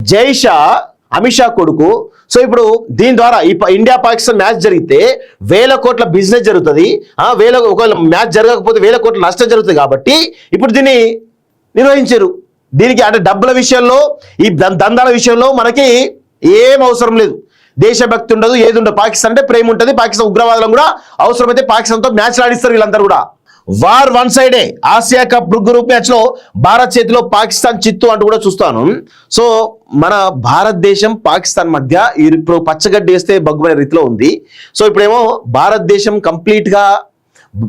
జై షా అమిత్ షా కొడుకు. సో ఇప్పుడు దీని ద్వారా ఇండియా పాకిస్తాన్ మ్యాచ్ జరిగితే వేల కోట్ల బిజినెస్ జరుగుతుంది, ఒకవేళ మ్యాచ్ జరగకపోతే వేల కోట్ల నష్టం జరుగుతుంది. కాబట్టి ఇప్పుడు దీన్ని నిర్వహించారు. దీనికి అంటే డబ్బుల విషయంలో ఈ దందాల విషయంలో మనకి ఏం అవసరం లేదు. దేశభక్తి ఉండదు, ఏది ఉండదు. పాకిస్తాన్ అంటే ప్రేమ ఉంటుంది. పాకిస్తాన్ ఉగ్రవాదులను కూడా అవసరమైతే పాకిస్తాన్తో మ్యాచ్ ఆడిస్తారు వీళ్ళందరూ కూడా. వార్ వన్ సైడే. ఆసియా కప్ గ్రూప్ మ్యాచ్ లో భారత్ చేతిలో పాకిస్తాన్ చిత్తు అంటూ కూడా చూస్తాను. సో మన భారతదేశం పాకిస్తాన్ మధ్య ఇప్పుడు పచ్చగడ్డి వేస్తే బగ్గుమనే రీతిలో ఉంది. సో ఇప్పుడేమో భారతదేశం కంప్లీట్ గా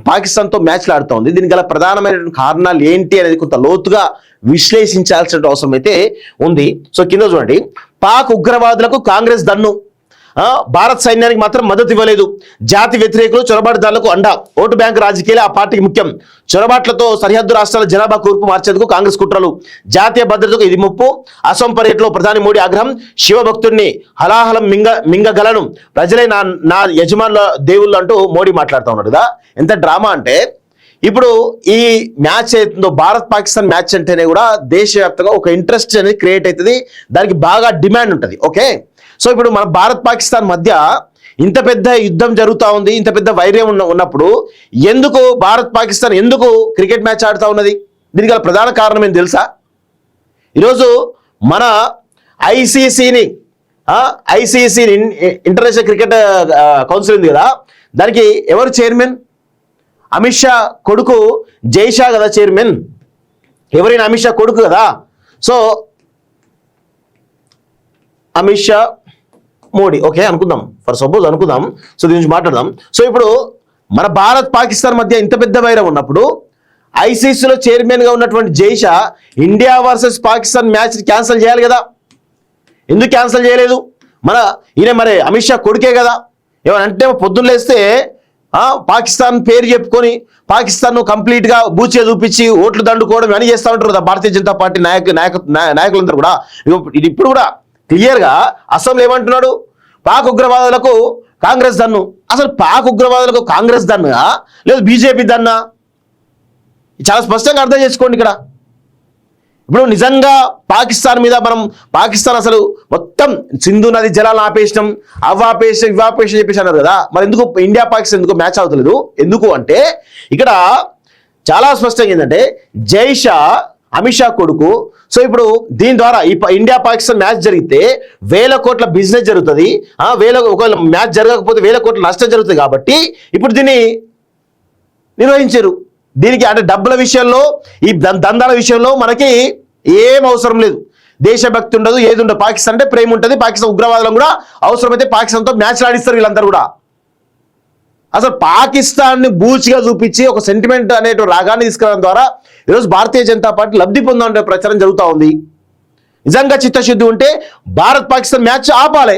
పాకిస్తాన్తో మ్యాచ్లు ఆడుతూ ఉంది. దీనికి గల ప్రధానమైన కారణాలు ఏంటి అనేది కొంత లోతుగా విశ్లేషించాల్సిన అవసరం అయితే ఉంది. సో కింద చూడండి, పాక్ ఉగ్రవాదులకు కాంగ్రెస్ దన్ను, భారత్ సైన్యానికి మాత్రం మద్దతు ఇవ్వలేదు. జాతి వ్యతిరేకులు చొరబాటుదారులకు అండ, ఓటు బ్యాంకు రాజకీయాలే ఆ పార్టీకి ముఖ్యం. చొరబాట్లతో సరిహద్దు రాష్ట్రాల జనాభా కూర్పు మార్చేందుకు కాంగ్రెస్ కుట్రలు, జాతీయ భద్రతకు ఇది ముప్పు. అసోం పర్యటనలో ప్రధాని మోడీ ఆగ్రహం, శివభక్తుడిని హలాహలం మింగగలను, ప్రజలే నా యజమానుల దేవుళ్ళు అంటూ మోడీ మాట్లాడుతూ ఉన్నాడు కదా. ఎంత డ్రామా అంటే ఇప్పుడు ఈ మ్యాచ్ అవుతుందో భారత్ పాకిస్తాన్ మ్యాచ్ అంటేనే కూడా దేశవ్యాప్తంగా ఒక ఇంట్రెస్ట్ అనేది క్రియేట్ అవుతుంది. దానికి బాగా డిమాండ్ ఉంటుంది. ఓకే, సో ఇప్పుడు మన భారత్ పాకిస్తాన్ మధ్య ఇంత పెద్ద యుద్ధం జరుగుతూ ఉంది, ఇంత పెద్ద వైర్యం ఉన్నప్పుడు ఎందుకు భారత్ పాకిస్తాన్ ఎందుకు క్రికెట్ మ్యాచ్ ఆడుతూ ఉన్నది? దీనికి గల ప్రధాన కారణం ఏంటి తెలుసా? ఈరోజు మన ఐసీసీని ఇంటర్నేషనల్ క్రికెట్ కౌన్సిల్ ఉంది కదా, దానికి ఎవరు చైర్మన్? అమిత్ షా కొడుకు జై షా కదా చైర్మన్. ఎవరైనా అమిత్ షా కొడుకు కదా. సో అమిత్ షా మోడీ, ఓకే అనుకుందాం, ఫర్ సపోజ్ అనుకుందాం. సో దీని నుంచి మాట్లాడదాం. సో ఇప్పుడు మన భారత్ పాకిస్తాన్ మధ్య ఇంత పెద్ద వైరం ఉన్నప్పుడు ఐసీసీలో చైర్మన్గా ఉన్నటువంటి జై Shah India versus Pakistan match cancel చేయాలి కదా. ఎందుకు క్యాన్సిల్ చేయలేదు? ఈయన మరి అమిత్ షా కొడుకే కదా. ఏమనంటే పొద్దున్న లేస్తే పాకిస్తాన్ పేరు చెప్పుకొని పాకిస్తాన్ కంప్లీట్గా బూచే చూపించి ఓట్లు దండుకోవడం అని చేస్తూ ఉంటారు కదా భారతీయ జనతా పార్టీ నాయకులందరూ కూడా. ఇది ఇప్పుడు కూడా క్లియర్గా అసెంబ్లీ ఏమంటున్నాడు? పాక్ ఉగ్రవాదులకు కాంగ్రెస్ దన్ను. అసలు పాక్ ఉగ్రవాదులకు కాంగ్రెస్ దన్నా లేదు బీజేపీ దన్నా? చాలా స్పష్టంగా అర్థం చేసుకోండి ఇక్కడ. ఇప్పుడు నిజంగా పాకిస్తాన్ మీద పాకిస్తాన్ అసలు మొత్తం సింధు నది జలాలు ఆపేసినాం, ఇవి ఆపేసి చెప్పేసి అన్నారు కదా. మరి ఎందుకు ఇండియా పాకిస్తాన్ ఎందుకు మ్యాచ్ అవుతలేదు? ఎందుకు అంటే ఇక్కడ చాలా స్పష్టంగా ఏంటంటే జై షా అమిత్ షా కొడుకు. సో ఇప్పుడు దీని ద్వారా ఇండియా పాకిస్తాన్ మ్యాచ్ జరిగితే వేల కోట్ల బిజినెస్ జరుగుతుంది, ఒకవేళ మ్యాచ్ జరగకపోతే వేల కోట్ల నష్టం జరుగుతుంది. కాబట్టి ఇప్పుడు దీన్ని నిర్వహించారు. దీనికి అంటే డబ్బుల విషయంలో ఈ దందాల విషయంలో మనకి ఏం అవసరం లేదు. దేశభక్తి ఉండదు, ఏది ఉండదు. పాకిస్తాన్ అంటే ప్రేమ ఉంటుంది. పాకిస్తాన్ ఉగ్రవాదులను కూడా అవసరమైతే పాకిస్తాన్తో మ్యాచ్ ఆడిస్తారు వీళ్ళందరూ కూడా. అసలు పాకిస్తాన్ని బూచిగా చూపించి ఒక సెంటిమెంట్ అనే రాగాన్ని తీసుకురావడం ద్వారా ఈరోజు భారతీయ జనతా పార్టీ లబ్ధి పొందాలంటే ప్రచారం జరుగుతూ ఉంది. నిజంగా చిత్తశుద్ధి ఉంటే భారత్ పాకిస్తాన్ మ్యాచ్ ఆపాలి,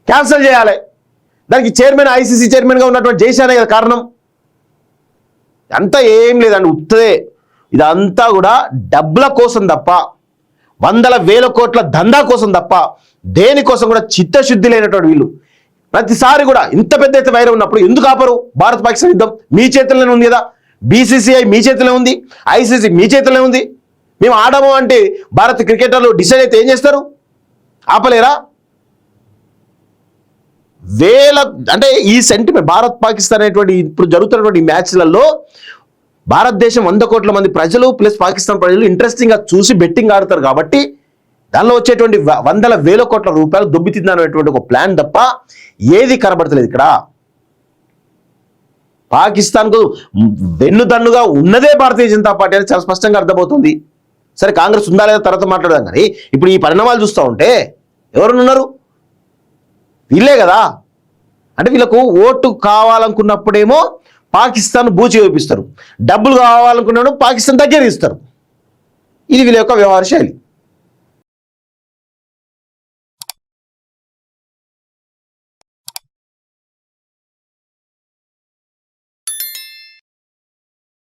క్యాన్సిల్ చేయాలి. దానికి చైర్మన్ ఐసీసీ చైర్మన్గా ఉన్నటువంటి జై షానే కదా కారణం. అంతా ఏం లేదండి, ఉత్తదే. ఇదంతా కూడా డబ్బుల కోసం తప్ప, వందల వేల కోట్ల దందా కోసం తప్ప దేనికోసం కూడా చిత్తశుద్ధి లేనటువంటి వీళ్ళు ప్రతిసారి కూడా ఇంత పెద్ద ఎత్తున వైరం ఉన్నప్పుడు ఎందుకు ఆపరు? భారత్ పాకిస్తాన్ యుద్ధం మీ చేతుల్లోనే ఉంది కదా. బీసీసీఐ మీ చేతిలో ఉంది, ఐసీసీ మీ చేతిలో ఉంది. మేము ఆడము అంటే భారత క్రికెటర్లు డిసైడ్ అయితే ఏం చేస్తారు? ఆపలేరా? అంటే ఈ సెంటిమెంట్ భారత్ పాకిస్తాన్ అనేటువంటి ఇప్పుడు జరుగుతున్నటువంటి మ్యాచ్లలో భారతదేశం 100 కోట్ల మంది ప్రజలు ప్లస్ పాకిస్తాన్ ప్రజలు ఇంట్రెస్టింగ్గా చూసి బెట్టింగ్ ఆడతారు. కాబట్టి దానిలో వచ్చేటువంటి వందల వేల కోట్ల రూపాయలు దొబ్బితిందనేటువంటి ఒక ప్లాన్ తప్ప ఏది కనబడతలేదు ఇక్కడ. పాకిస్తాన్కు వెన్నుదన్నుగా ఉన్నదే భారతీయ జనతా పార్టీ అని చాలా స్పష్టంగా అర్థమవుతుంది. సరే కాంగ్రెస్ ఉందా లేదా తర్వాత మాట్లాడదాం, కానీ ఇప్పుడు ఈ పరిణామాలు చూస్తూ ఉంటే ఎవరున్నారు? వీళ్ళే కదా. అంటే వీళ్ళకు ఓటు కావాలనుకున్నప్పుడేమో పాకిస్తాన్ బూచి చూపిస్తారు, డబ్బులు కావాలనుకున్నాడు పాకిస్తాన్ దగ్గర ఇస్తారు. ఇది వీళ్ళ యొక్క వ్యవహార శైలి.